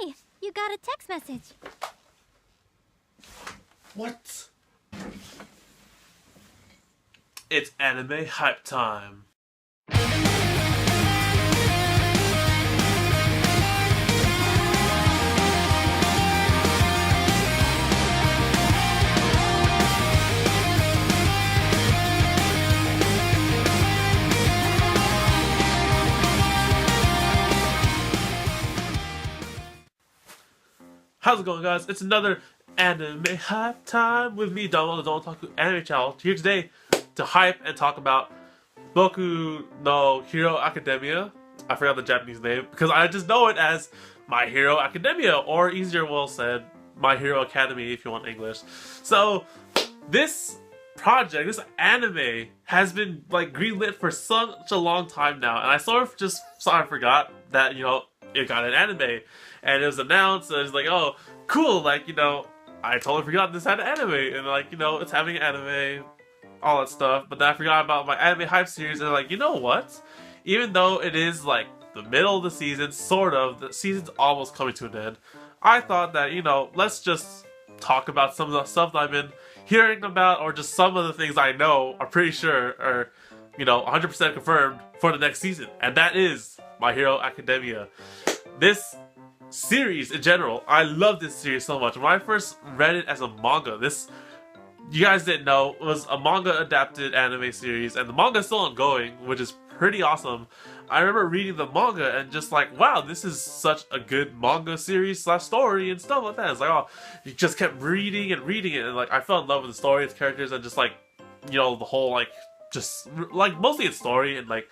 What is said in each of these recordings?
Hey, you got a text message. What? It's anime hype time. How's it going, guys? It's another anime hype time with me, Donald, the Don't Talk Anime Channel, here today to hype and talk about Boku no Hero Academia. I forgot the Japanese name because I just know it as My Hero Academia, or easier well said, My Hero Academy if you want English. So this project, this anime, has been like greenlit for such a long time now, and I sort of forgot that, it got an anime, and it was announced, and it's like, oh, cool, like, I totally forgot this had an anime, and like, it's having an anime, all that stuff, but then I forgot about my anime hype series, and like, you know what? Even though it is like the middle of the season, sort of, the season's almost coming to an end, I thought that, let's just talk about some of the stuff that I've been hearing about, or just some of the things I know are pretty sure are, 100% confirmed for the next season, and that is My Hero Academia. This series in general, I love this series so much. When I first read it as a manga, you guys didn't know, was a manga adapted anime series, and the manga is still ongoing, which is pretty awesome. I remember reading the manga and just like, wow, this is such a good manga series / story and stuff like that. It's like, oh, you just kept reading it, and like I fell in love with the story, its characters, and just like, the whole like, just like mostly its story, and like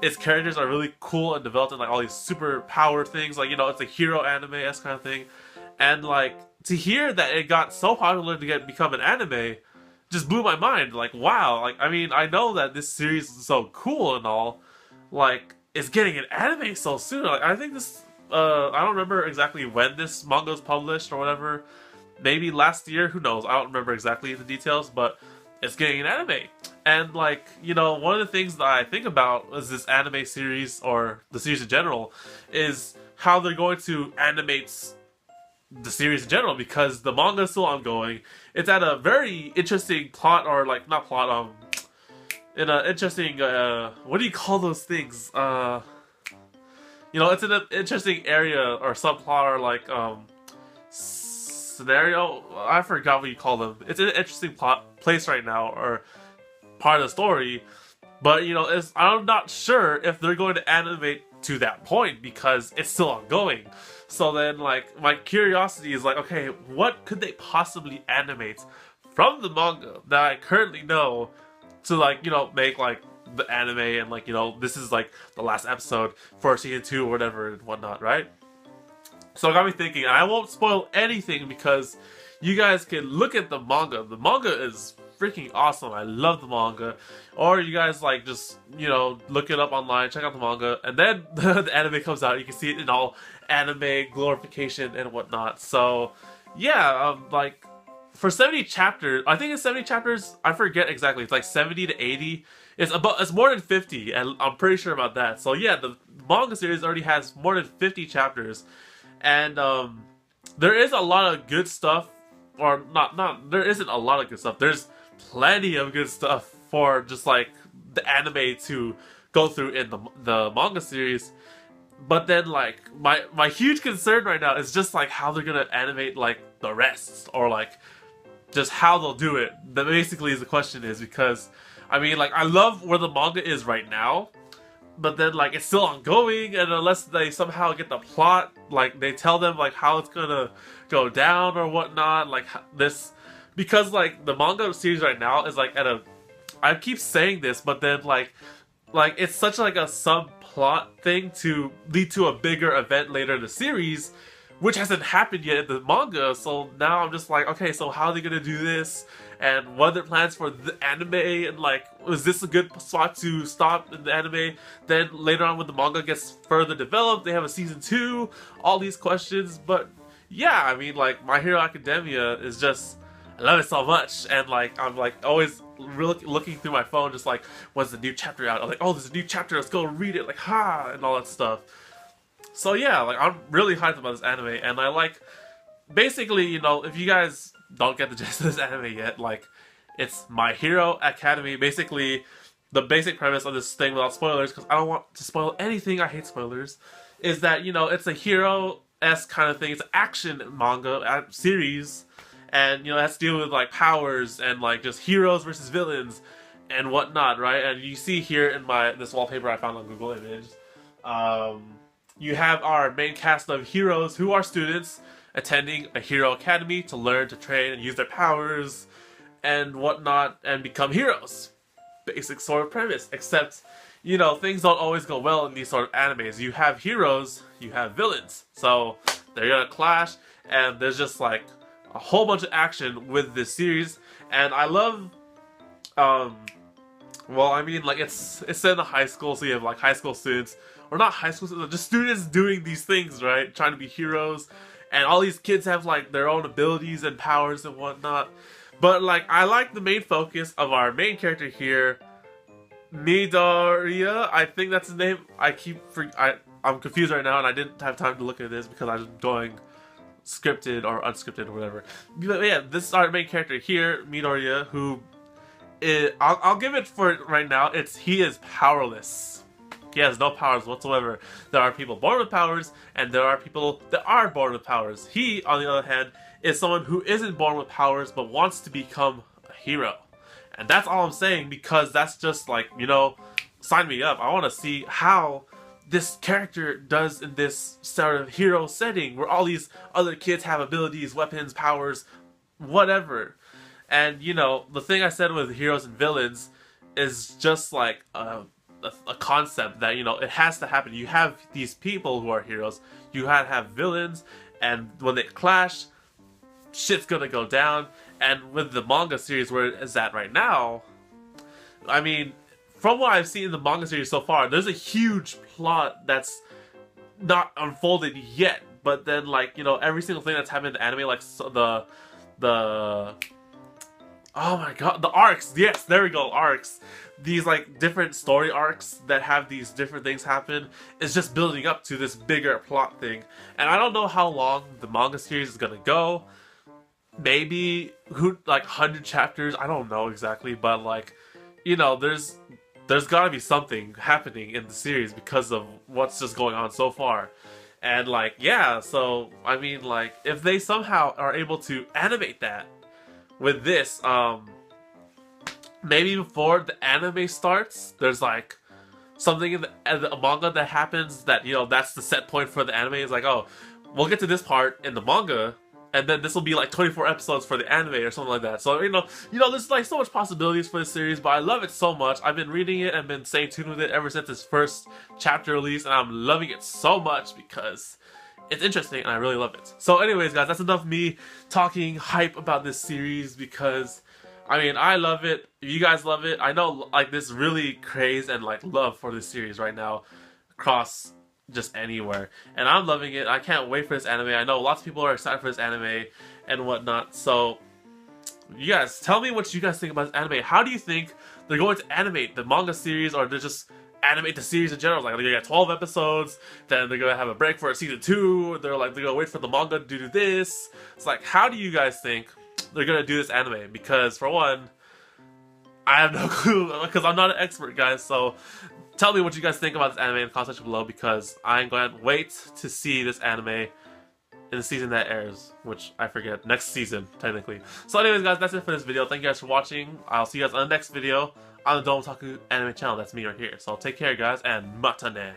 its characters are really cool and developed in like all these super power things, like, it's a hero anime-esque kind of thing. And like, to hear that it got so popular to become an anime just blew my mind. Like, wow, like, I mean, I know that this series is so cool and all, like, it's getting an anime so soon. Like, I think this, I don't remember exactly when this manga was published or whatever, maybe last year, who knows, I don't remember exactly the details, but it's getting an anime. And like, one of the things that I think about is this anime series, or the series in general, is how they're going to animate the series in general, because the manga is still ongoing. It's at a very interesting plot, or like, not plot, in an interesting, what do you call those things? It's in an interesting area, or subplot, or like, scenario. I forgot what you call them. It's an interesting place right now, or part of the story, but I'm not sure if they're going to animate to that point because it's still ongoing. So then, like, my curiosity is like, okay, what could they possibly animate from the manga that I currently know to, like, make like the anime, and like, this is like the last episode for season 2 or whatever and whatnot, right? So it got me thinking, and I won't spoil anything because you guys can look at the manga. The manga is freaking awesome. I love the manga. Or you guys like just, look it up online, check out the manga, and then the anime comes out. You can see it in all anime glorification and whatnot. So yeah, like for 70 chapters, I think it's 70 chapters. I forget exactly. It's like 70 to 80. It's more than 50, and I'm pretty sure about that. So yeah, the manga series already has more than 50 chapters, and there is a lot of good stuff. Or not, there isn't a lot of good stuff. There's plenty of good stuff for just like the anime to go through in the manga series. But then like my huge concern right now is just like how they're gonna animate like the rest, or like just how they'll do it. That basically is the question, is because I mean, like, I love where the manga is right now, but then like it's still ongoing, and unless they somehow get the plot, like they tell them like how it's gonna go down or whatnot, like this, because like the manga series right now is like I keep saying this, but then like it's such like a subplot thing to lead to a bigger event later in the series, which hasn't happened yet in the manga. So now I'm just like, okay, so how are they gonna do this? And what are their plans for the anime? And like, is this a good spot to stop in the anime? Then later on when the manga gets further developed, they have a season 2, all these questions. But yeah, I mean, like, My Hero Academia is just, I love it so much. And like, I'm like always really looking through my phone, just like, when's the new chapter out? I'm like, oh, there's a new chapter, let's go read it, like, ha, and all that stuff. So yeah, like I'm really hyped about this anime, and I like basically, you know, if you guys don't get the gist of this anime yet, like it's My Hero Academy. Basically, the basic premise of this thing without spoilers, because I don't want to spoil anything. I hate spoilers. Is that, you know, it's a hero-esque kind of thing. It's an action manga series, and you know, it has to deal with like powers and like just heroes versus villains and whatnot, right? And you see here in this wallpaper I found on Google Images, you have our main cast of heroes who are students attending a hero academy to learn to train and use their powers and whatnot and become heroes. Basic sort of premise, except, you know, things don't always go well in these sort of animes. You have heroes, you have villains, so they're gonna clash, and there's just like a whole bunch of action with this series. And I love, well, I mean, like it's set in a high school, so you have like high school students, or not high school students, just students doing these things, right? Trying to be heroes, and all these kids have like their own abilities and powers and whatnot. But like, I like the main focus of our main character here, Midoriya. I think that's his name. I'm confused right now, and I didn't have time to look at this because I was going scripted or unscripted or whatever. But yeah, this is our main character here, Midoriya, who I'll give it for it right now. He is powerless. He has no powers whatsoever. There are people born with powers, and there are people that are born with powers. He, on the other hand, is someone who isn't born with powers but wants to become a hero. And that's all I'm saying, because that's just like, you know, sign me up. I want to see how this character does in this sort of hero setting where all these other kids have abilities, weapons, powers, whatever. And, you know, the thing I said with heroes and villains is just like a concept that, you know, it has to happen. You have these people who are heroes, you gotta have villains, and when they clash, shit's gonna go down. And with the manga series where it is at right now, I mean, from what I've seen in the manga series so far, there's a huge plot that's not unfolded yet. But then, like, you know, every single thing that's happened in the anime, like the oh my god, the arcs. Yes, there we go, arcs. These like different story arcs that have these different things happen is just building up to this bigger plot thing. And I don't know how long the manga series is gonna go. Maybe like 100 chapters. I don't know exactly, but like, you know, there's gotta be something happening in the series because of what's just going on so far. And like, yeah, so I mean, like, if they somehow are able to animate that with this, maybe before the anime starts, there's like something in the manga that happens that, you know, that's the set point for the anime. It's like, oh, we'll get to this part in the manga, and then this will be like 24 episodes for the anime or something like that. So, you know, there's like so much possibilities for this series, but I love it so much. I've been reading it and been staying tuned with it ever since its first chapter release, and I'm loving it so much because it's interesting and I really love it. So anyways, guys, that's enough me talking hype about this series, because I mean, I love it. If you guys love it, I know like this really craze and like love for this series right now across just anywhere, and I'm loving it. I can't wait for this anime. I know lots of people are excited for this anime and whatnot, so you guys tell me what you guys think about this anime. How do you think they're going to animate the manga series, or they're just animate the series in general? Like, they're gonna get 12 episodes, then they're gonna have a break for a season 2, they're gonna wait for the manga to do this. It's like, how do you guys think they're gonna do this anime? Because for one, I have no clue, because I'm not an expert, guys. So tell me what you guys think about this anime in the comment section below, because I'm going to wait to see this anime in the season that airs, which I forget, next season, technically. So anyways, guys, that's it for this video. Thank you guys for watching. I'll see you guys on the next video on the Otaku Anime channel. That's me right here. So take care, guys, and matane.